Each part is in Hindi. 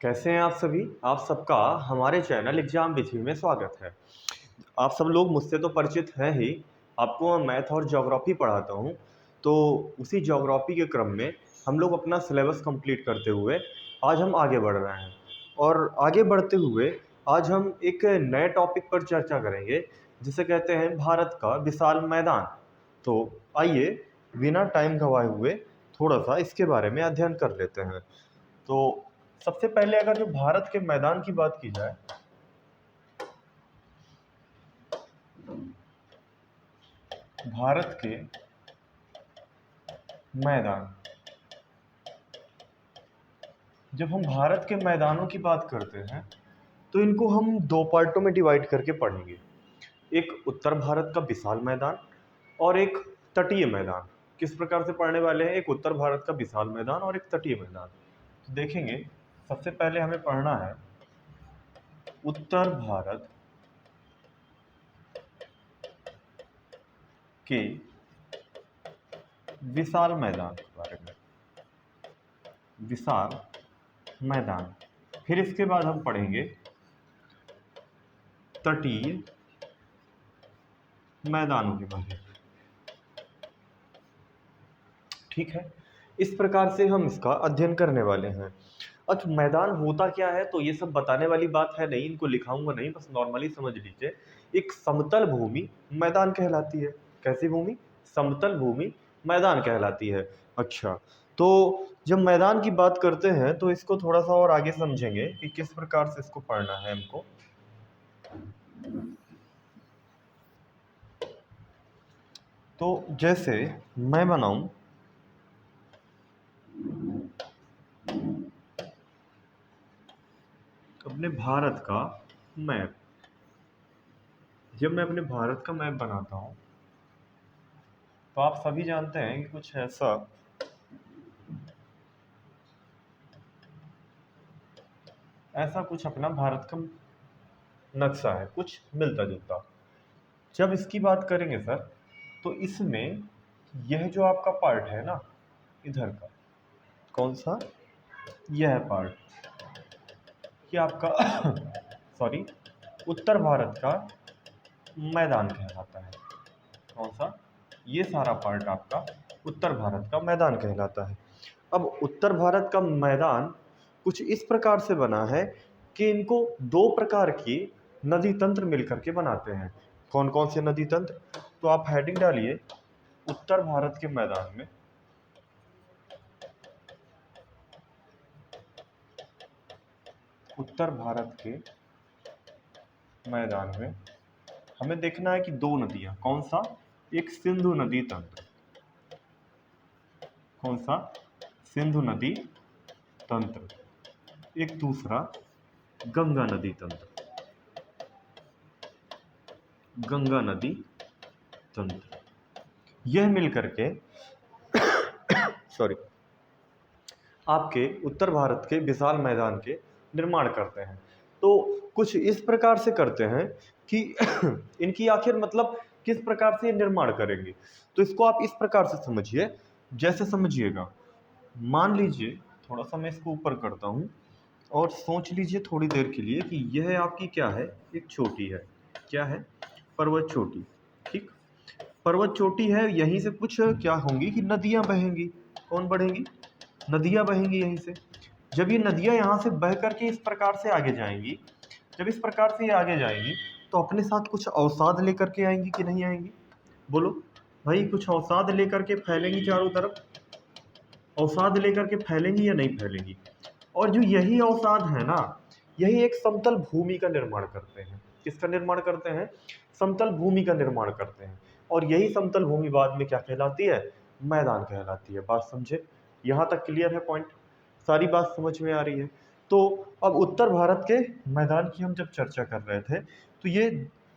कैसे हैं आप सभी। आप सबका हमारे चैनल एग्जाम विधि में स्वागत है। आप सब लोग मुझसे तो परिचित हैं ही। आपको मैं मैथ और ज्योग्राफी पढ़ाता हूं, तो उसी ज्योग्राफी के क्रम में हम लोग अपना सिलेबस कंप्लीट करते हुए आज हम आगे बढ़ रहे हैं। और आगे बढ़ते हुए आज हम एक नए टॉपिक पर चर्चा करेंगे, जिसे कहते हैं भारत का विशाल मैदान। तो आइए बिना टाइम गंवाए हुए थोड़ा सा इसके बारे में अध्ययन कर लेते हैं। तो सबसे पहले अगर जो भारत के मैदान की बात की जाए, भारत के मैदान, जब हम भारत के मैदानों की बात करते हैं तो इनको हम दो पार्टों में डिवाइड करके पढ़ेंगे। एक उत्तर भारत का विशाल मैदान और एक तटीय मैदान। किस प्रकार से पढ़ने वाले हैं, एक उत्तर भारत का विशाल मैदान और एक तटीय मैदान। तो देखेंगे, सबसे पहले हमें पढ़ना है उत्तर भारत के विशाल मैदान के बारे में। विशाल मैदान, फिर इसके बाद हम पढ़ेंगे तटीय मैदानों के बारे में। ठीक है, इस प्रकार से हम इसका अध्ययन करने वाले हैं। अच्छा, मैदान होता क्या है तो ये सब बताने वाली बात है नहीं, इनको लिखाऊंगा नहीं, बस नॉर्मली समझ लीजिए। एक समतल भूमि मैदान कहलाती है। कैसी भूमि? समतल भूमि मैदान कहलाती है। अच्छा, तो जब मैदान की बात करते हैं तो इसको थोड़ा सा और आगे समझेंगे कि किस प्रकार से इसको पढ़ना है हमको। तो जैसे मैं बनाऊं अपने भारत का मैप। जब मैं अपने भारत का मैप बनाता हूं तो आप सभी जानते हैं कि कुछ ऐसा कुछ अपना भारत का नक्शा है, कुछ मिलता जुलता। जब इसकी बात करेंगे सर, तो इसमें यह जो आपका पार्ट है ना, इधर का, कौन सा? यह पार्ट, ये आपका सॉरी, उत्तर भारत का मैदान कहलाता है। कौन सा? ये सारा पार्ट आपका उत्तर भारत का मैदान कहलाता है। अब उत्तर भारत का मैदान कुछ इस प्रकार से बना है कि इनको दो प्रकार की नदी तंत्र मिलकर के बनाते हैं। कौन कौन से नदी तंत्र? तो आप हेडिंग डालिए, उत्तर भारत के मैदान में उत्तर भारत के मैदान में हमें देखना है कि दो नदियां। कौन सा? एक सिंधु नदी तंत्र। कौन सा? सिंधु नदी तंत्र। एक दूसरा गंगा नदी तंत्र। गंगा नदी तंत्र, यह मिलकर के सॉरी आपके उत्तर भारत के विशाल मैदान के निर्माण करते हैं। तो कुछ इस प्रकार से करते हैं कि इनकी आखिर मतलब किस प्रकार से ये निर्माण करेंगे, तो इसको आप इस प्रकार से समझिए। जैसे समझिएगा, मान लीजिए, थोड़ा सा मैं इसको ऊपर करता हूँ और सोच लीजिए थोड़ी देर के लिए कि यह आपकी क्या है, एक चोटी है। क्या है? पर्वत चोटी। ठीक, पर्वत चोटी है, यहीं से कुछ क्या होंगी कि नदियां बहेंगी। कौन बढ़ेंगी? नदियां बहेंगी यहीं से। जब ये नदियां यहाँ से बह करके इस प्रकार से आगे जाएंगी, जब इस प्रकार से ये आगे जाएंगी तो अपने साथ कुछ अवसाद लेकर के आएंगी कि नहीं आएंगी? बोलो भाई, कुछ अवसाद लेकर के फैलेंगी चारों तरफ। अवसाद लेकर के फैलेंगी या नहीं फैलेंगी? और जो यही अवसाद है ना, यही एक समतल भूमि का निर्माण करते हैं। किसका निर्माण करते हैं? समतल भूमि का निर्माण करते हैं। और यही समतल भूमि बाद में क्या कहलाती है? मैदान कहलाती है। बात समझे? यहाँ तक क्लियर है पॉइंट? सारी बात समझ में आ रही है? तो अब उत्तर भारत के मैदान की हम जब चर्चा कर रहे थे, तो ये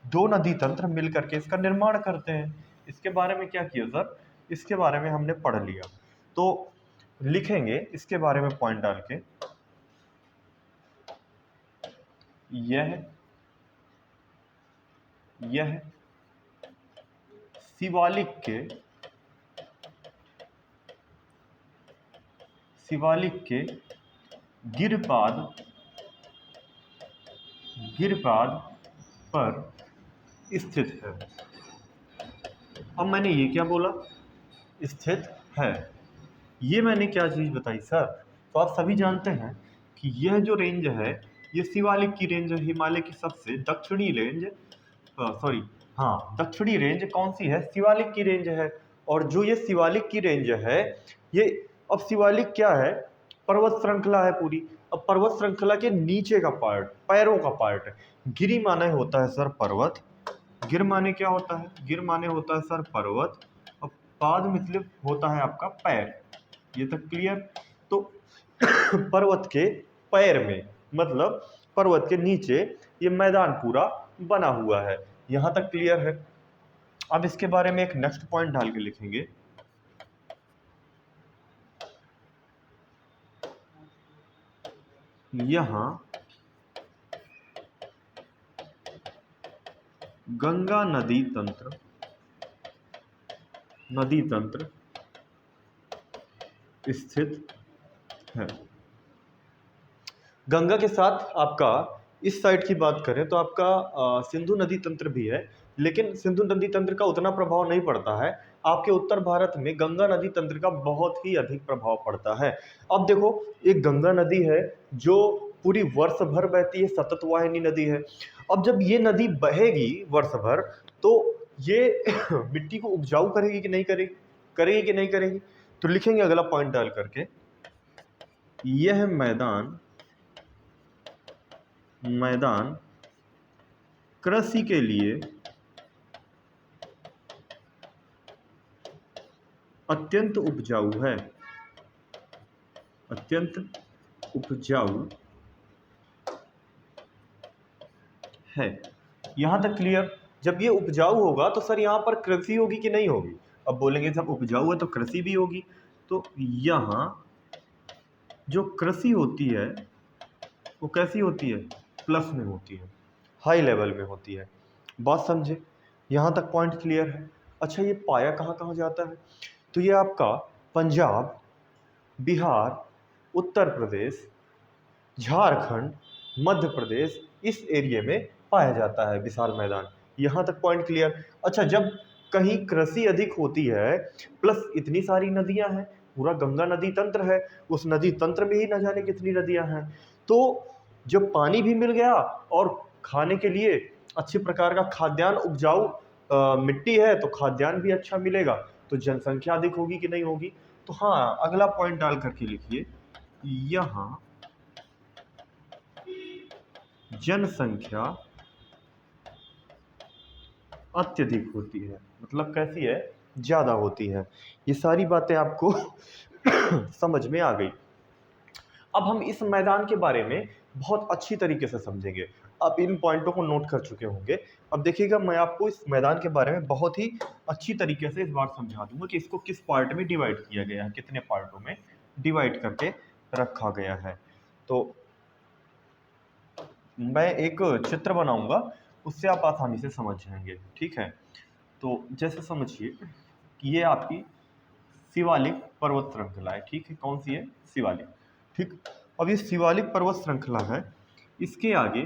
दो नदी तंत्र मिल करके इसका निर्माण करते हैं। इसके बारे में क्या किया सर? इसके बारे में हमने पढ़ लिया। तो लिखेंगे इसके बारे में पॉइंट डाल के, यह शिवालिक के गिरपाद गिरिपाद पर स्थित है। अब मैंने ये क्या बोला, स्थित है। ये मैंने क्या चीज़ बताई सर? तो आप सभी जानते हैं कि यह जो रेंज है ये शिवालिक की रेंज है, हिमालय की सबसे दक्षिणी रेंज, सॉरी हाँ, दक्षिणी रेंज कौन सी है? शिवालिक की रेंज है। और जो ये शिवालिक की रेंज है ये, अब शिवालिक क्या है? पर्वत श्रृंखला है पूरी। अब पर्वत श्रृंखला के नीचे का पार्ट, पैरों का पार्ट है। गिरि माने होता है सर पर्वत, गिर माने क्या होता है? गिर माने होता है सर पर्वत, और पाद मतलब होता है आपका पैर। ये तक क्लियर? तो पर्वत के पैर में मतलब पर्वत के नीचे ये मैदान पूरा बना हुआ है। यहां तक क्लियर है? अब इसके बारे में एक नेक्स्ट पॉइंट डाल के लिखेंगे, यहां गंगा नदी तंत्र स्थित है। गंगा के साथ आपका इस साइड की बात करें तो आपका सिंधु नदी तंत्र भी है, लेकिन सिंधु नदी तंत्र का उतना प्रभाव नहीं पड़ता है। आपके उत्तर भारत में गंगा नदी तंत्र का बहुत ही अधिक प्रभाव पड़ता है। अब देखो, एक गंगा नदी है जो पूरी वर्ष भर बहती है, सतत वाहिनी नदी है। अब जब ये नदी बहेगी वर्ष भर तो ये मिट्टी को उपजाऊ करेगी कि नहीं करेगी? करेगी कि नहीं करेगी? तो लिखेंगे अगला पॉइंट डाल करके, यह मैदान कृषि के लिए अत्यंत उपजाऊ है। अत्यंत उपजाऊ है। यहां तक क्लियर? जब ये उपजाऊ होगा तो सर यहां पर कृषि होगी कि नहीं होगी? अब बोलेंगे जब उपजाऊ है तो कृषि भी होगी। तो यहां जो कृषि होती है वो कैसी होती है? प्लस में होती है, हाई लेवल में होती है। बात समझे? यहां तक पॉइंट क्लियर है? अच्छा, ये पाया कहाँ कहाँ जाता है? तो ये आपका पंजाब, बिहार, उत्तर प्रदेश, झारखंड, मध्य प्रदेश, इस एरिया में पाया जाता है विशाल मैदान। यहाँ तक पॉइंट क्लियर? अच्छा, जब कहीं कृषि अधिक होती है प्लस इतनी सारी नदियां हैं, पूरा गंगा नदी तंत्र है, उस नदी तंत्र में ही न जाने कितनी नदियां हैं, तो जब पानी भी मिल गया और खाने के लिए अच्छे प्रकार का खाद्यान्न उपजाऊ मिट्टी है तो खाद्यान्न भी अच्छा मिलेगा, तो जनसंख्या अधिक होगी कि नहीं होगी? तो हाँ, अगला पॉइंट डाल करके लिखिए, यहाँ जनसंख्या अत्यधिक होती है। मतलब कैसी है? ज्यादा होती है। ये सारी बातें आपको समझ में आ गई। अब हम इस मैदान के बारे में बहुत अच्छी तरीके से समझेंगे। आप इन पॉइंटों को नोट कर चुके होंगे। अब देखिएगा, मैं आपको इस मैदान के बारे में बहुत ही अच्छी तरीके से इस बार समझा दूंगा कि इसको किस पार्ट में डिवाइड किया गया है, कितने पार्टों में डिवाइड करके रखा गया है। तो मैं एक चित्र बनाऊंगा, उससे आप आसानी से समझ जाएंगे। ठीक है? तो जैसे समझिए कि ये आपकी शिवालिक पर्वत श्रृंखला है। ठीक है? कौन सी है? शिवालिक। ठीक। अब ये शिवालिक पर्वत श्रृंखला है, इसके आगे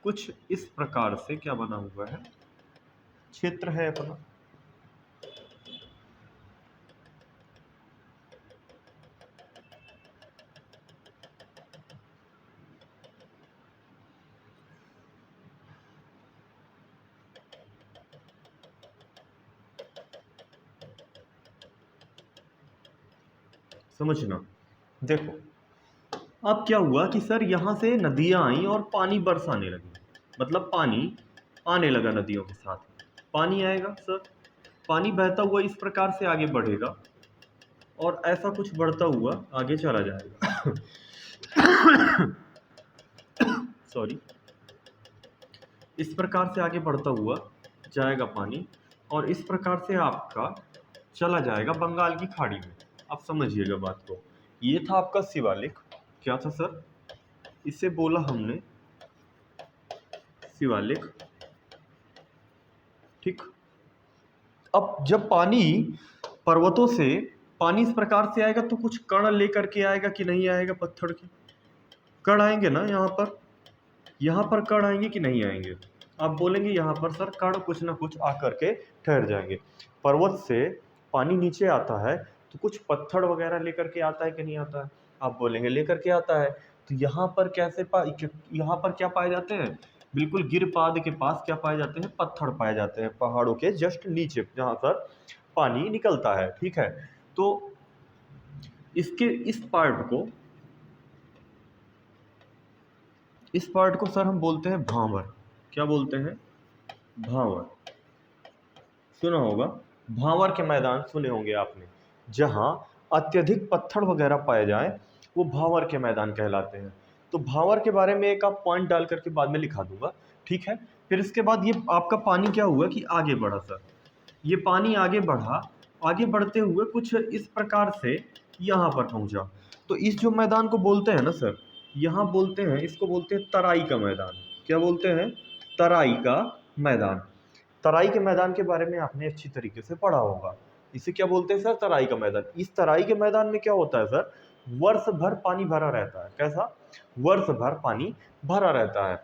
कुछ इस प्रकार से क्या बना हुआ है? क्षेत्र है अपना। समझना, देखो अब क्या हुआ कि सर यहाँ से नदियां आई और पानी बरसाने लगी, मतलब पानी आने लगा नदियों के साथ। पानी आएगा सर, पानी बहता हुआ इस प्रकार से आगे बढ़ेगा और ऐसा कुछ बढ़ता हुआ आगे चला जाएगा। सॉरी, इस प्रकार से आगे बढ़ता हुआ जाएगा पानी और इस प्रकार से आपका चला जाएगा बंगाल की खाड़ी में। आप समझिएगा बात को। ये था आपका शिवालिक। क्या था सर? इसे बोला हमने शिवालिक। ठीक। अब जब पानी पर्वतों से पानी इस प्रकार से आएगा तो कुछ कण लेकर के आएगा कि नहीं आएगा? पत्थर के कण आएंगे ना यहाँ पर। यहाँ पर कण आएंगे कि नहीं आएंगे? आप बोलेंगे यहाँ पर सर कण कुछ ना कुछ आकर के ठहर जाएंगे। पर्वत से पानी नीचे आता है तो कुछ पत्थर वगैरह लेकर के आता है कि नहीं आता है? आप बोलेंगे लेकर के आता है। तो यहाँ पर यहाँ पर क्या पाए जाते हैं? बिल्कुल गिरपाद के पास क्या पाए जाते हैं? पत्थर पाए जाते हैं, पहाड़ों के जस्ट नीचे जहाँ पर पानी निकलता है। ठीक है, तो इसके इस पार्ट को सर हम बोलते हैं भांवर। क्या बोलते हैं? भांवर। सुना होगा, भांवर के मैदान सुने होंगे आपने। जहां अत्यधिक पत्थर वगैरह पाए जाए वो भांवर के मैदान कहलाते हैं। तो भांवर के बारे में एक आप पॉइंट डाल करके बाद में लिखा दूंगा। ठीक है, फिर इसके बाद ये आपका पानी क्या हुआ कि आगे बढ़ा सर। ये पानी आगे बढ़ा, आगे बढ़ते हुए कुछ इस प्रकार से यहाँ पर पहुंचा। तो इस जो मैदान को बोलते हैं ना सर, यहाँ बोलते हैं, इसको बोलते हैं तराई का मैदान। क्या बोलते हैं? तराई का मैदान। तराई के मैदान के बारे में आपने अच्छी तरीके से पढ़ा होगा। इसे क्या बोलते हैं सर? तराई का मैदान। इस तराई के मैदान में क्या होता है सर? वर्ष भर पानी भरा रहता है। कैसा? वर्ष भर पानी भरा रहता है।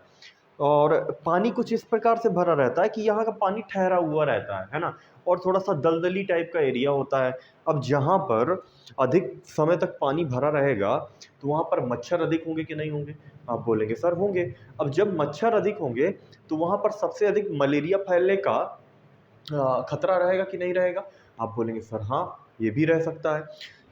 और पानी कुछ इस प्रकार से भरा रहता है कि यहाँ का पानी ठहरा हुआ रहता है ना। और थोड़ा सा दलदली टाइप का एरिया होता है। अब जहाँ पर अधिक समय तक पानी भरा रहेगा तो वहाँ पर मच्छर अधिक होंगे कि नहीं होंगे? आप बोलेंगे सर होंगे। अब जब मच्छर अधिक होंगे तो वहाँ पर सबसे अधिक मलेरिया फैलने का खतरा रहेगा कि नहीं रहेगा? आप बोलेंगे सर हाँ, ये भी रह सकता है।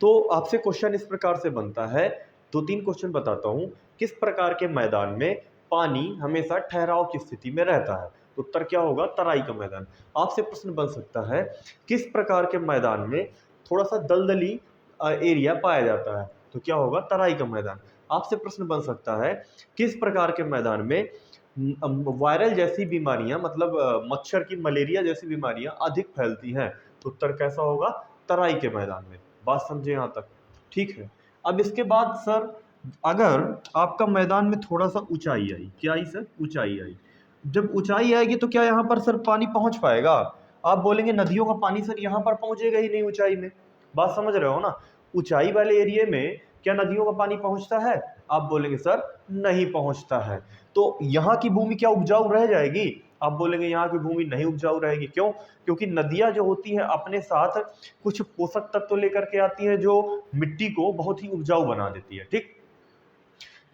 तो आपसे क्वेश्चन इस प्रकार से बनता है, 2-3 क्वेश्चन बताता हूँ। किस प्रकार के मैदान में पानी हमेशा ठहराव की स्थिति में रहता है? उत्तर क्या होगा? तराई का मैदान। आपसे प्रश्न बन सकता है, किस प्रकार के मैदान में थोड़ा सा दलदली एरिया पाया जाता है? तो क्या होगा? तराई का मैदान। आपसे प्रश्न बन सकता है, किस प्रकार के मैदान में वायरल जैसी बीमारियां, मतलब मच्छर की, मलेरिया जैसी बीमारियां अधिक फैलती हैं? तो उत्तर कैसा होगा? तराई के मैदान में। बात समझे यहाँ तक? ठीक है। अब इसके बाद सर, अगर आपका मैदान में थोड़ा सा ऊंचाई आई, क्या आई सर? ऊंचाई आई। जब ऊंचाई आएगी तो क्या यहाँ पर सर पानी पहुंच पाएगा? आप बोलेंगे नदियों का पानी सर यहाँ पर पहुंचेगा ही नहीं ऊंचाई में। बात समझ रहे हो ना? ऊंचाई वाले एरिया में क्या नदियों का पानी पहुंचता है? आप बोलेंगे सर नहीं पहुंचता है। तो यहाँ की भूमि क्या उपजाऊ रह जाएगी? आप बोलेंगे यहाँ की भूमि नहीं उपजाऊ रहेगी। क्यों? क्योंकि नदियां जो होती है अपने साथ कुछ पोषक तत्व लेकर के आती है जो मिट्टी को बहुत ही उपजाऊ बना देती है। ठीक,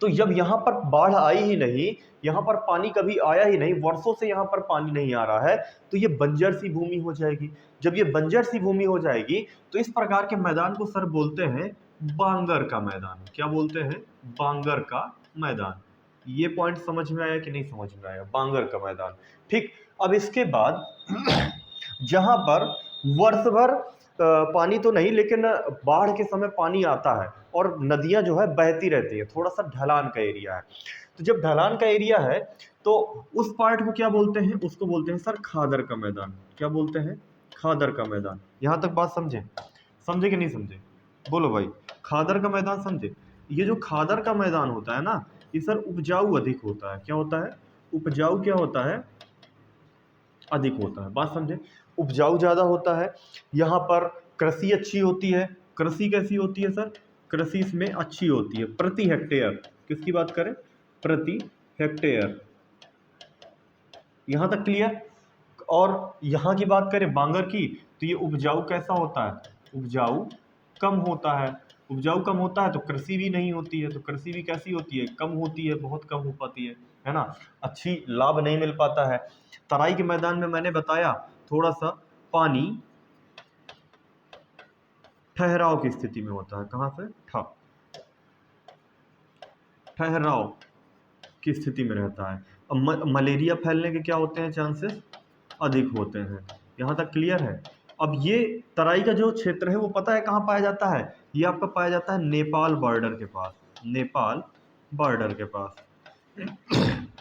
तो जब यहाँ पर बाढ़ आई ही नहीं, यहाँ पर पानी कभी आया ही नहीं, वर्षों से यहाँ पर पानी नहीं आ रहा है, तो ये बंजर सी भूमि हो जाएगी। जब ये बंजर सी भूमि हो जाएगी तो इस प्रकार के मैदान को सर बोलते हैं बांगर का मैदान। क्या बोलते हैं? बांगर का मैदान। ये पॉइंट समझ में आया कि नहीं समझ में आया? बांगर का मैदान। ठीक, अब इसके बाद जहां पर वर्ष भर पानी तो नहीं, लेकिन बाढ़ के समय पानी आता है और नदियां जो है बहती रहती है, थोड़ा सा ढलान का एरिया है। तो जब ढलान का एरिया है तो उस पार्ट को क्या बोलते हैं? उसको बोलते हैं सर खादर का मैदान। क्या बोलते हैं? खादर का मैदान। यहां तक बात समझे? समझे कि नहीं समझे? बोलो भाई। खादर का मैदान समझे? ये जो खादर का मैदान होता है ना, ये सर उपजाऊ अधिक होता है। क्या होता है? उपजाऊ क्या होता है? अधिक होता है। बात समझे? उपजाऊ ज्यादा होता है। यहाँ पर कृषि अच्छी होती है। कृषि कैसी होती है सर? कृषि इसमें अच्छी होती है प्रति हेक्टेयर। किसकी बात करें? प्रति हेक्टेयर। यहाँ तक क्लियर? और यहाँ की बात करें बांगर की, तो ये उपजाऊ कैसा होता है? उपजाऊ कम होता है। उपजाऊ कम होता है तो कृषि भी नहीं होती है। तो कृषि भी कैसी होती है? कम होती है, बहुत कम हो पाती है ना? अच्छी लाभ नहीं मिल पाता है। तराई के मैदान में मैंने बताया थोड़ा सा पानी ठहराव की स्थिति में होता है। कहाँ से? ठहराव की स्थिति में रहता है। अब मलेरिया फैलने के क्या होते हैं? चांसेस अधिक होते हैं। यहाँ तक क्लियर है? अब ये तराई का जो क्षेत्र है वो पता है कहाँ पाया जाता है? ये आपका पाया जाता है नेपाल बॉर्डर के पास। नेपाल बॉर्डर के पास।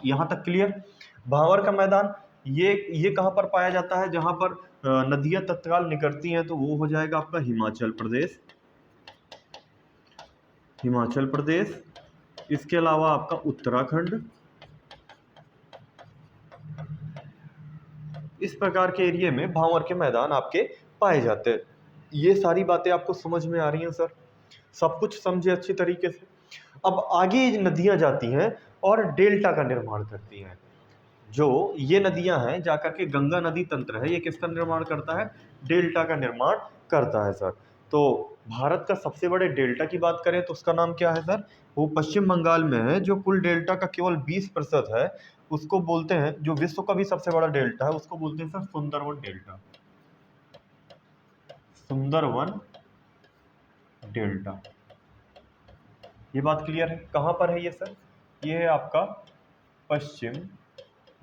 यहाँ तक क्लियर? भांवर का मैदान ये कहाँ पर पाया जाता है? जहाँ पर नदियां तत्काल निकलती हैं, तो वो हो जाएगा आपका हिमाचल प्रदेश। हिमाचल प्रदेश। इसके अलावा आपका उत्तराखंड। इस प्रकार के एरिया में भांवर के मैदान आपके पाए जाते हैं। ये सारी बातें आपको समझ में आ रही हैं सर? सब कुछ समझे अच्छी तरीके से? अब आगे नदियां जाती हैं और डेल्टा का निर्माण करती हैं। जो ये नदियां हैं जाकर के गंगा नदी तंत्र है, ये किसका निर्माण करता है? डेल्टा का निर्माण करता है सर। तो भारत का सबसे बड़े डेल्टा की बात करें तो उसका नाम क्या है सर? वो पश्चिम बंगाल में है, जो कुल डेल्टा का केवल 20% है। उसको बोलते हैं, जो विश्व का भी सबसे बड़ा डेल्टा है उसको बोलते हैं sir Sundarban delta. Sundarban delta. ये बात क्लियर है? कहाँ पर है ये सर? ये है आपका पश्चिम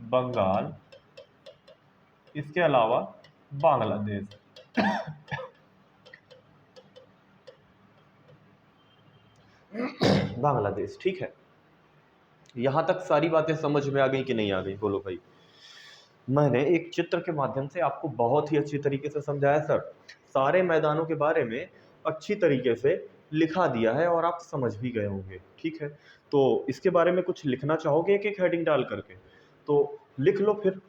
बंगाल, इसके अलावा बांग्लादेश। बांग्लादेश, ठीक है। यहां तक सारी बातें समझ में आ गई कि नहीं आ गई? बोलो भाई। मैंने एक चित्र के माध्यम से आपको बहुत ही अच्छी तरीके से समझाया सर। सारे मैदानों के बारे में अच्छी तरीके से लिखा दिया है और आप समझ भी गए होंगे, ठीक है। तो इसके बारे में कुछ लिखना चाहोगे एक एक हेडिंग डाल करके? तो लिख लो फिर।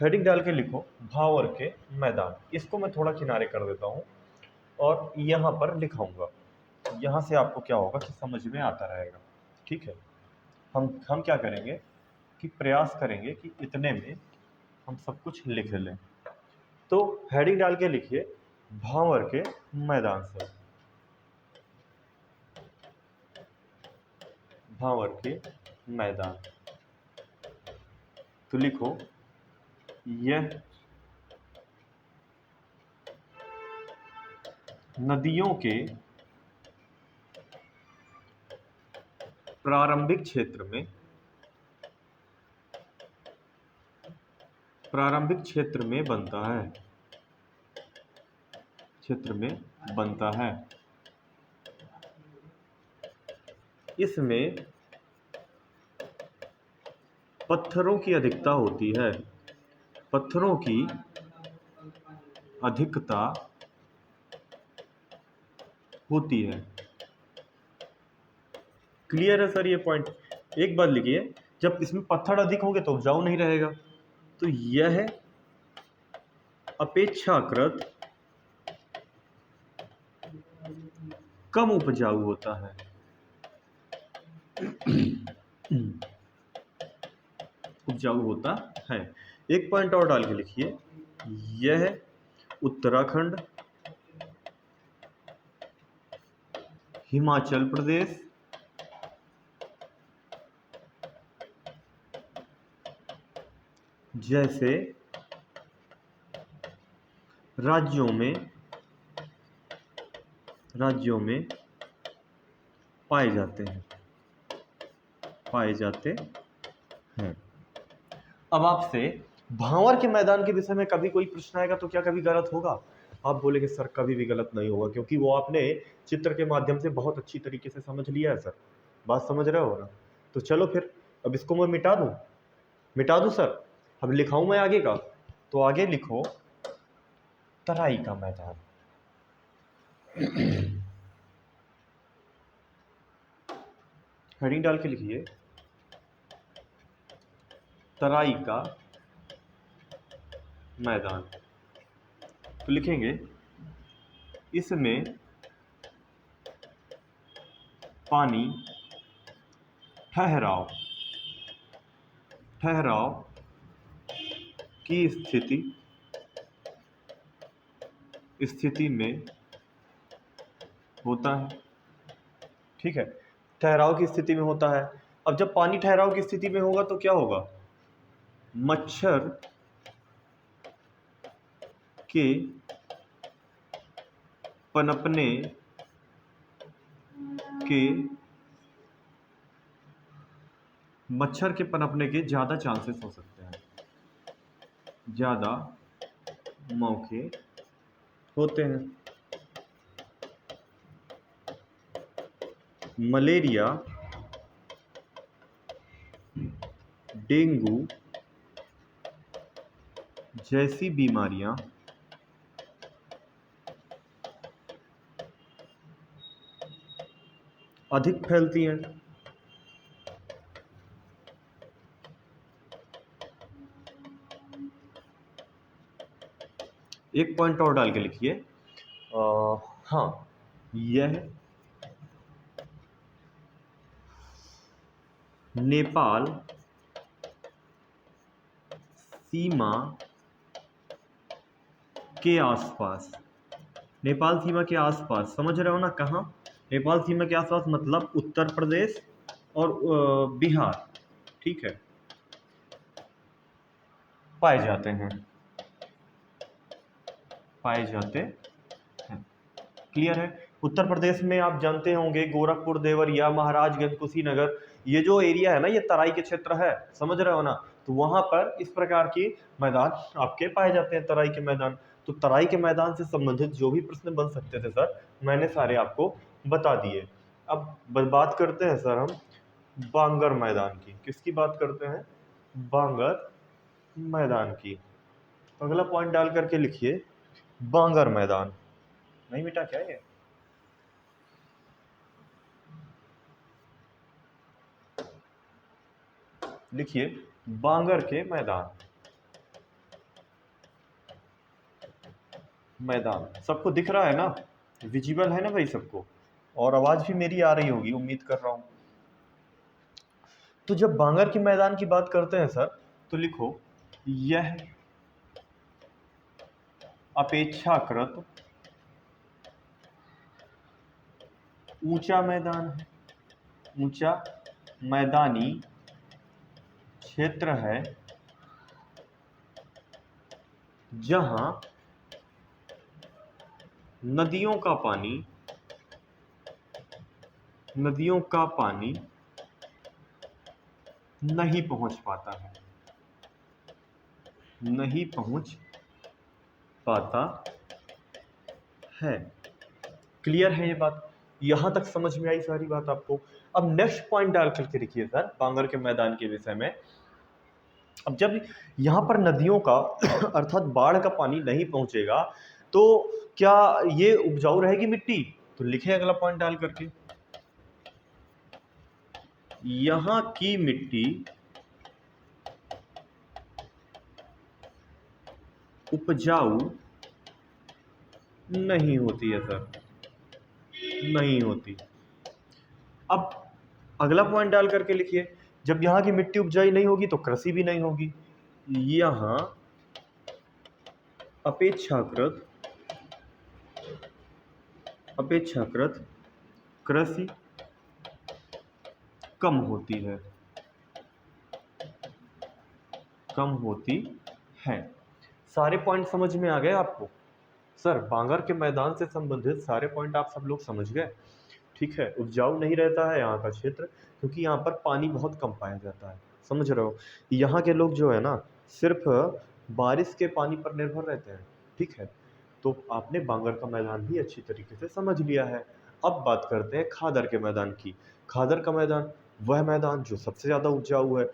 हेडिंग डाल के लिखो भावर के मैदान। इसको मैं थोड़ा किनारे कर देता हूँ और यहाँ पर लिखाऊंगा। यहाँ से आपको क्या होगा कि समझ में आता रहेगा, ठीक है। हम क्या करेंगे कि प्रयास करेंगे कि इतने में हम सब कुछ लिख लें। तो हेडिंग डाल के लिखिए भावर के मैदान से। भावर के मैदान। तो लिखो यह नदियों के प्रारंभिक क्षेत्र में बनता है। इसमें पत्थरों की अधिकता होती है। पत्थरों की अधिकता होती है। क्लियर है सर ये पॉइंट? एक बार लिखिए, जब इसमें पत्थर अधिक होंगे तो उपजाऊ नहीं रहेगा। तो यह अपेक्षाकृत कम उपजाऊ होता है। उपजाऊ होता है। एक पॉइंट और डाल के लिखिए, यह उत्तराखंड, हिमाचल प्रदेश, जैसे राज्यों में पाए जाते हैं। अब आपसे भांवर के मैदान के विषय में कभी कोई प्रश्न आएगा तो क्या कभी गलत होगा? आप बोलेंगे सर कभी भी गलत नहीं होगा, क्योंकि वो आपने चित्र के माध्यम से बहुत अच्छी तरीके से समझ लिया है सर। बात समझ रहे हो ना? तो चलो फिर अब इसको मैं मिटा दूं सर। अब लिखाऊं मैं आगे का, तो आगे लिखो तराई का मैदान। हेडिंग डाल के लिखिए तराई का मैदान। तो लिखेंगे इसमें पानी ठहराव की स्थिति में होता है, ठीक है। ठहराव की स्थिति में होता है। अब जब पानी ठहराव की स्थिति में होगा तो क्या होगा? मच्छर के पनपने के ज़्यादा चांसेस हो सकते हैं, ज़्यादा मौके होते हैं। मलेरिया, डेंगू जैसी बीमारियां अधिक फैलती हैं। एक पॉइंट और डाल के लिखिए, हाँ, यह नेपाल सीमा के आसपास, नेपाल सीमा के आसपास, समझ रहे हो ना कहाँ? नेपाल सीमा के आसपास मतलब उत्तर प्रदेश और बिहार, ठीक है, पाए जाते हैं, पाए जाते हैं। क्लियर है? उत्तर प्रदेश में आप जानते होंगे गोरखपुर, देवरिया, महाराजगंज, कुशीनगर, ये जो एरिया है ना, ये तराई के क्षेत्र है, समझ रहे हो ना? तो वहां पर इस प्रकार के मैदान आपके पाए जाते हैं, तराई के मैदान। तो तराई के मैदान से संबंधित जो भी प्रश्न बन सकते थे सर, मैंने सारे आपको बता दिए। अब बात करते हैं सर हम बांगर मैदान की। किसकी बात करते हैं? बांगर मैदान की। अगला पॉइंट डाल करके लिखिए बांगर मैदान। नहीं मिटा क्या ये? लिखिए बांगर के मैदान। मैदान सबको दिख रहा है ना? विजिबल है ना भाई सबको? और आवाज भी मेरी आ रही होगी, उम्मीद कर रहा हूं। तो जब बांगर के मैदान की बात करते हैं सर, तो लिखो यह अपेक्षाकृत ऊंचा मैदान है, ऊंचा मैदानी क्षेत्र है जहां नदियों का पानी नहीं पहुंच पाता है, नहीं पहुंच पाता है। क्लियर है ये बात? यहां तक समझ में आई सारी बात आपको? अब नेक्स्ट पॉइंट डाल करके लिखिए सर बांगर के मैदान के विषय में। अब जब यहां पर नदियों का अर्थात बाढ़ का पानी नहीं पहुंचेगा तो क्या ये उपजाऊ रहेगी मिट्टी? तो लिखे अगला पॉइंट डाल करके, यहां की मिट्टी उपजाऊ नहीं होती है सर, नहीं होती। अब अगला पॉइंट डाल करके लिखिए, जब यहाँ की मिट्टी उपजाऊ नहीं होगी तो कृषि भी नहीं होगी। यहाँ अपेक्षाकृत कृषि कम होती है, कम होती है। सारे पॉइंट समझ में आ गए आपको? सर बांगर के मैदान से संबंधित सारे पॉइंट आप सब लोग समझ गए? ठीक है, उपजाऊ नहीं रहता है यहाँ का क्षेत्र क्योंकि यहाँ पर पानी बहुत कम पाया जाता है, समझ रहे हो? यहाँ के लोग जो है ना सिर्फ बारिश के पानी पर निर्भर रहते हैं, ठीक है? तो आपने बांगर का मैदान भी अच्छी तरीके से समझ लिया है। अब बात करते हैं खादर के मैदान की। खादर का मैदान वह मैदान जो सबसे ज़्यादा उपजाऊ है,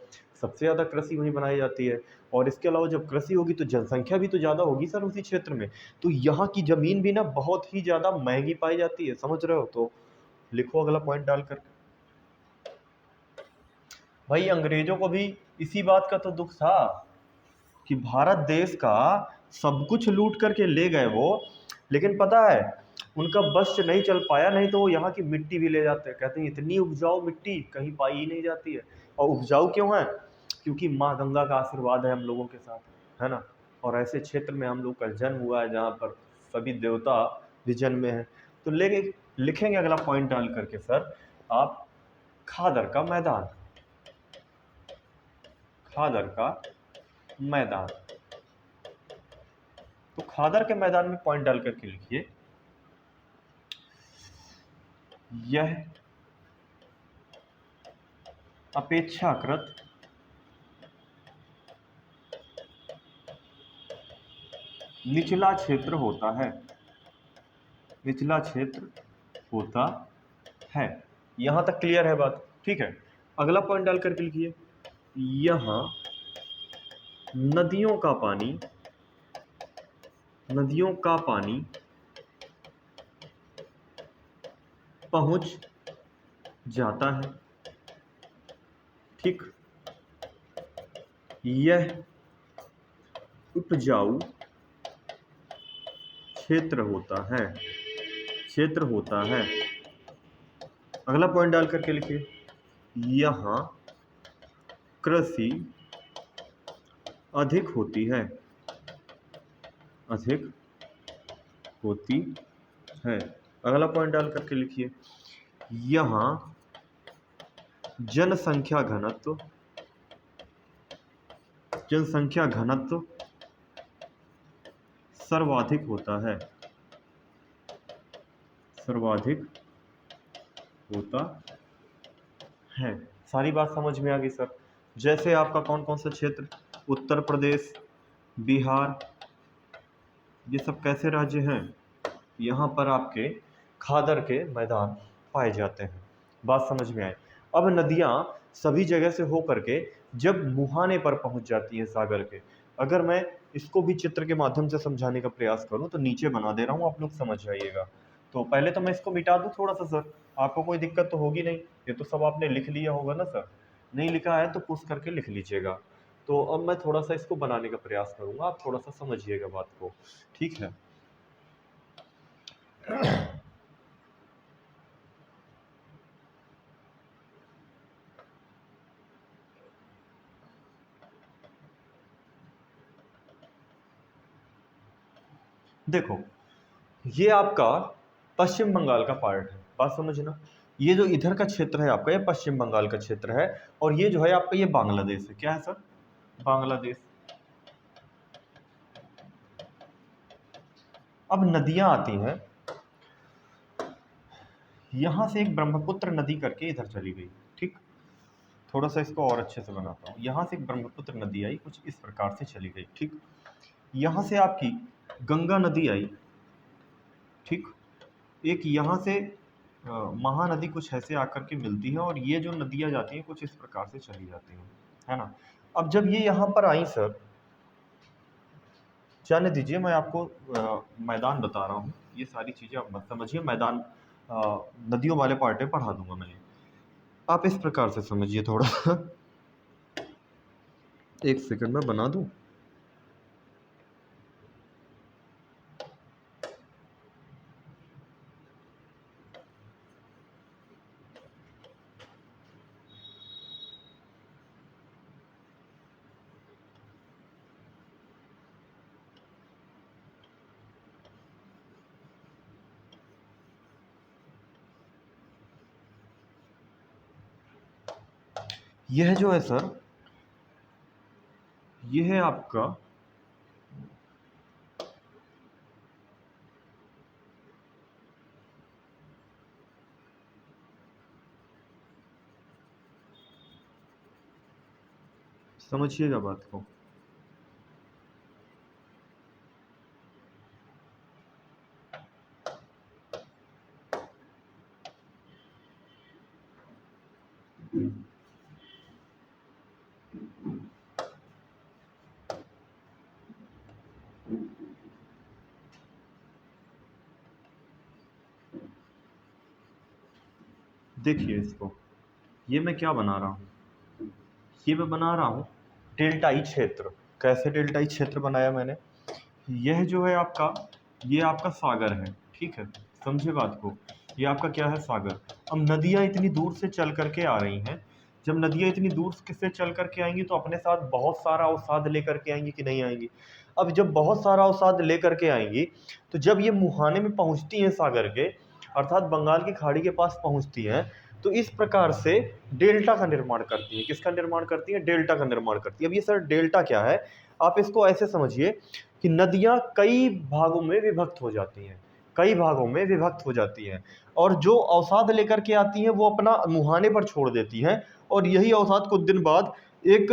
सबसे ज़्यादा कृषि वहीं बनाई जाती है, और इसके अलावा जब कृषि होगी तो जनसंख्या भी तो ज़्यादा होगी सर उसी क्षेत्र में। तो यहाँ की ज़मीन भी ना बहुत ही ज़्यादा महंगी पाई जाती है, समझ रहे हो? तो लिखो अगला पॉइंट डालकर। भाई अंग्रेजों को भी इसी बात का तो दुख था कि भारत देश का सब कुछ लूट करके ले गए वो, लेकिन पता है उनका बस नहीं चल पाया, नहीं तो वो यहाँ की मिट्टी भी ले जाते। कहते हैं इतनी उपजाऊ मिट्टी कहीं पाई ही नहीं जाती है। और उपजाऊ क्यों है? क्योंकि माँ गंगा का आशीर्वाद है हम लोगों के साथ, है ना? और ऐसे क्षेत्र में हम लोग का जन्म हुआ है जहाँ पर सभी देवता भी जन्मे हैं। तो लिखेंगे अगला पॉइंट डाल करके सर आप खादर का मैदान, खादर का मैदान। तो खादर के मैदान में पॉइंट डाल करके लिखिए यह अपेक्षाकृत निचला क्षेत्र होता है, निचला क्षेत्र होता है। यहां तक क्लियर है बात? ठीक है, अगला पॉइंट डाल करके लिखिए यहां नदियों का पानी, नदियों का पानी पहुंच जाता है, ठीक? यह उपजाऊ क्षेत्र होता है, क्षेत्र होता है। अगला पॉइंट डाल करके लिखिए यहां कृषि अधिक होती है, अधिक होती है। अगला पॉइंट डाल करके लिखिए, यहाँ जनसंख्या घनत्व, जनसंख्या घनत्व सर्वाधिक होता है, सर्वाधिक होता है। सारी बात समझ में आ गई सर। जैसे आपका कौन कौन सा क्षेत्र, उत्तर प्रदेश, बिहार, ये सब कैसे राज्य हैं, यहाँ पर आपके खादर के मैदान पाए जाते हैं। बात समझ में आए। अब नदियाँ सभी जगह से हो करके जब मुहाने पर पहुंच जाती हैं सागर के, अगर मैं इसको भी चित्र के माध्यम से समझाने का प्रयास करूं तो नीचे बना दे रहा हूं, आप लोग समझ जाइएगा। तो पहले तो मैं इसको मिटा दूं थोड़ा सा सर, आपको कोई दिक्कत तो होगी नहीं, ये तो सब आपने लिख लिया होगा ना सर। नहीं लिखा है तो पुश करके लिख लीजिएगा। तो अब मैं थोड़ा सा इसको बनाने का प्रयास करूंगा, आप थोड़ा सा समझिएगा बात को, ठीक है। देखो, ये आपका पश्चिम बंगाल का पार्ट है, बात समझना। ये जो इधर का क्षेत्र है आपका, ये पश्चिम बंगाल का क्षेत्र है, और ये जो है आपका, ये बांग्लादेश है। क्या है सर? बांग्लादेश। अब नदियां आती हैं, यहां से एक ब्रह्मपुत्र नदी करके इधर चली गई, ठीक। थोड़ा सा इसको और अच्छे से बनाता हूँ। यहाँ से एक ब्रह्मपुत्र नदी आई, कुछ इस प्रकार से चली गई, ठीक। यहाँ से आपकी गंगा नदी आई, ठीक। एक यहाँ से महानदी कुछ ऐसे आकर के मिलती है, और ये जो नदियाँ जाती हैं कुछ इस प्रकार से चली जाती हैं, है ना। अब जब ये यहाँ पर आई सर, जाने दीजिए, मैं आपको मैदान बता रहा हूँ, ये सारी चीज़ें आप मत समझिए। मैदान नदियों वाले पार्ट में पढ़ा दूंगा मैं, आप इस प्रकार से समझिए थोड़ा सा। एक सेकंड में बना दूं। यह जो है सर, यह है आपका समझिएगा बात को। देखिए इसको, ये मैं क्या बना रहा हूँ, ये मैं बना रहा हूँ डेल्टाई क्षेत्र। कैसे डेल्टाई क्षेत्र बनाया मैंने? यह जो है आपका, ये आपका सागर है, ठीक है, समझे बात को। ये आपका क्या है? सागर। अब नदियाँ इतनी दूर से चल करके आ रही हैं, जब नदियाँ इतनी दूर से चल करके आएंगी तो अपने साथ बहुत सारा अवसाद लेकर के आएंगी कि नहीं आएंगी? अब जब बहुत सारा अवसाद लेकर के आएंगी, तो जब ये मुहाने में पहुंचती हैं सागर के, अर्थात बंगाल की खाड़ी के पास पहुंचती हैं, तो इस प्रकार से डेल्टा का निर्माण करती है। किसका निर्माण करती है? डेल्टा का निर्माण करती है। अब ये सर डेल्टा क्या है, आप इसको ऐसे समझिए कि नदियाँ कई भागों में विभक्त हो जाती हैं, कई भागों में विभक्त हो जाती हैं, और जो अवसाद लेकर के आती हैं वो अपना मुहाने पर छोड़ देती हैं, और यही अवसाद कुछ दिन बाद एक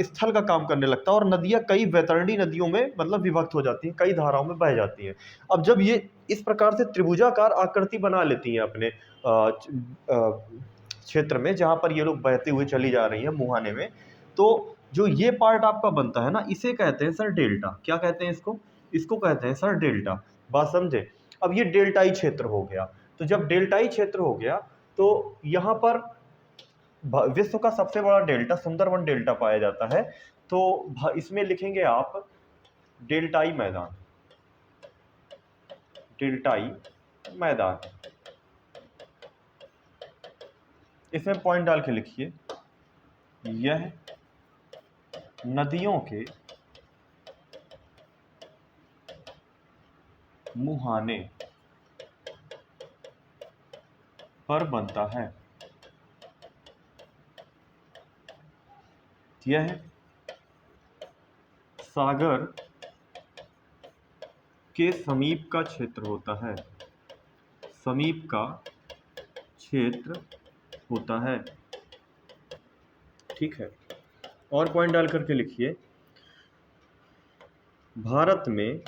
स्थल का काम करने लगता है, और नदियाँ कई वैतरणी नदियों में मतलब विभक्त हो जाती हैं, कई धाराओं में बह जाती हैं। अब जब ये इस प्रकार से त्रिभुजाकार आकृति बना लेती हैं अपने क्षेत्र में, जहाँ पर ये लोग बहते हुए चली जा रही हैं मुहाने में, तो जो ये पार्ट आपका बनता है ना, इसे कहते हैं सर डेल्टा। क्या कहते हैं इसको? इसको कहते हैं सर डेल्टा। बात समझे? अब ये डेल्टाई क्षेत्र हो गया। तो जब डेल्टाई क्षेत्र हो गया, तो यहाँ पर विश्व का सबसे बड़ा डेल्टा सुंदरबन डेल्टा पाया जाता है। तो इसमें लिखेंगे आप डेल्टाई मैदान, डेल्टाई मैदान। इसमें पॉइंट डाल के लिखिए, यह नदियों के मुहाने पर बनता है। यह सागर के समीप का क्षेत्र होता है। समीप का क्षेत्र होता है। ठीक है, और पॉइंट डाल करके लिखिए, भारत में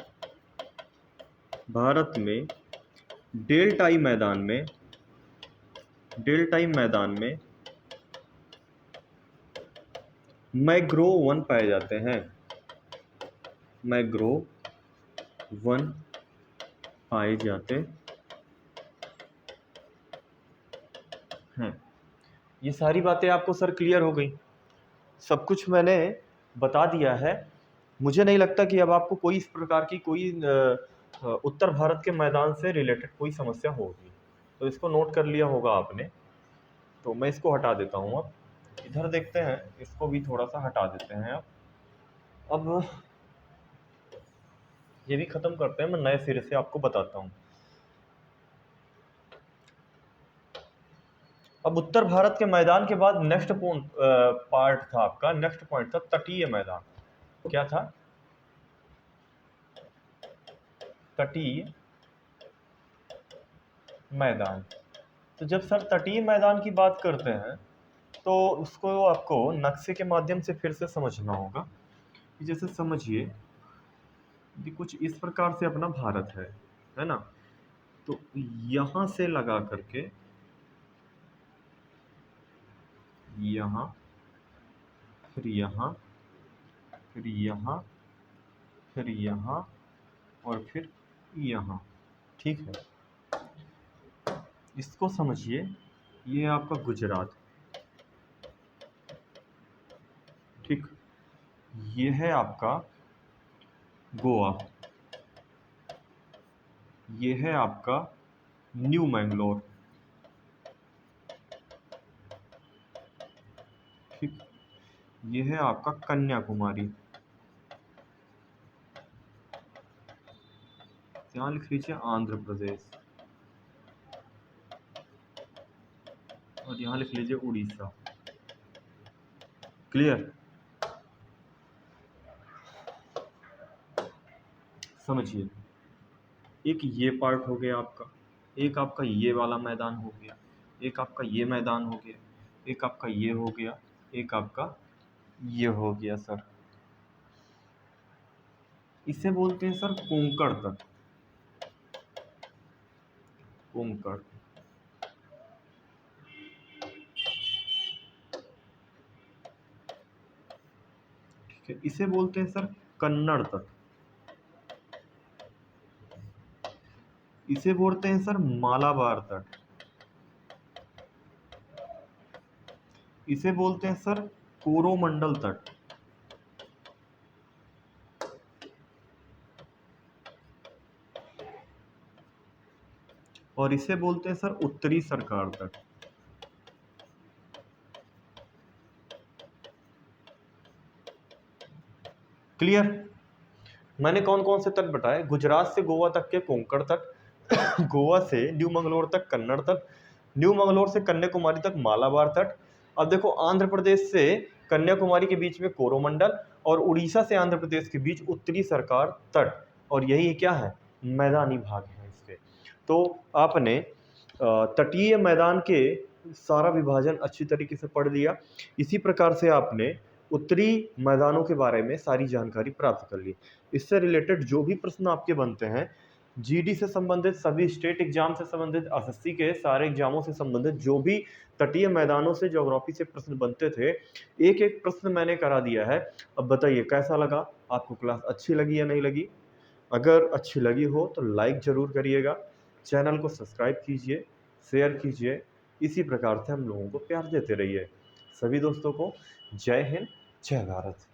डेल्टाई मैदान में मैंग्रोव वन पाए जाते हैं। मैंग्रोव वन पाए जाते हैं। ये सारी बातें आपको सर क्लियर हो गई? सब कुछ मैंने बता दिया है। मुझे नहीं लगता कि अब आपको कोई इस प्रकार की कोई उत्तर भारत के मैदान से रिलेटेड कोई समस्या होगी। तो इसको नोट कर लिया होगा आपने। तो मैं इसको हटा देता हूँ। अब इधर देखते हैं, इसको भी थोड़ा सा हटा देते हैं। अब ये भी खत्म करते हैं, मैं नए सिरे से आपको बताता हूँ। अब उत्तर भारत के मैदान के बाद नेक्स्ट पार्ट था आपका, नेक्स्ट पॉइंट था तटीय मैदान। क्या था? तटीय मैदान। तो जब सर तटीय मैदान की बात करते हैं तो उसको आपको नक्शे के माध्यम से फिर से समझना होगा। जैसे समझिए कि कुछ इस प्रकार से अपना भारत है ना? तो यहां से लगा करके यहाँ, फिर यहाँ, फिर यहाँ, फिर यहाँ और फिर यहाँ। ठीक है, इसको समझिए, ये आपका गुजरात। ठीक, ये है आपका गोवा, ये है आपका न्यू मैंगलोर। ठीक, ये है आपका कन्याकुमारी। यहाँ लिख लीजिए आंध्र प्रदेश, और यहाँ लिख लीजिए उड़ीसा। क्लियर? समझिए, एक ये पार्ट हो गया आपका, एक आपका ये वाला मैदान हो गया, एक आपका ये मैदान हो गया, एक आपका ये हो गया, एक आपका ये हो गया सर। इसे बोलते हैं सर कोंकण तट। कोंकण। ठीक है, इसे बोलते हैं सर कन्नड़ तट। इसे बोलते हैं सर मालाबार तट। इसे बोलते हैं सर कोरोमंडल तट। और इसे बोलते हैं सर उत्तरी सरकार तट। क्लियर? मैंने कौन कौन से तट बताए? गुजरात से गोवा तक के कोंकण तट, गोवा से न्यू मंगलोर तक कन्नड़ तट, न्यू मंगलोर से कन्याकुमारी तक मालाबार तट। अब देखो, आंध्र प्रदेश से कन्याकुमारी के बीच में कोरोमंडल, और उड़ीसा से आंध्र प्रदेश के बीच उत्तरी सरकार तट। और यही क्या है? मैदानी भाग है इसके। तो आपने तटीय मैदान के सारा विभाजन अच्छी तरीके से पढ़ लिया। इसी प्रकार से आपने उत्तरी मैदानों के बारे में सारी जानकारी प्राप्त कर ली। इससे रिलेटेड जो भी प्रश्न आपके बनते हैं, जीडी से संबंधित, सभी स्टेट एग्जाम से संबंधित, एसएससी के सारे एग्जामों से संबंधित जो भी तटीय मैदानों से, ज्योग्राफी से प्रश्न बनते थे, एक एक प्रश्न मैंने करा दिया है। अब बताइए कैसा लगा आपको? क्लास अच्छी लगी या नहीं लगी? अगर अच्छी लगी हो तो लाइक जरूर करिएगा, चैनल को सब्सक्राइब कीजिए, शेयर कीजिए। इसी प्रकार से हम लोगों को प्यार देते रहिए। सभी दोस्तों को जय हिंद, जय भारत।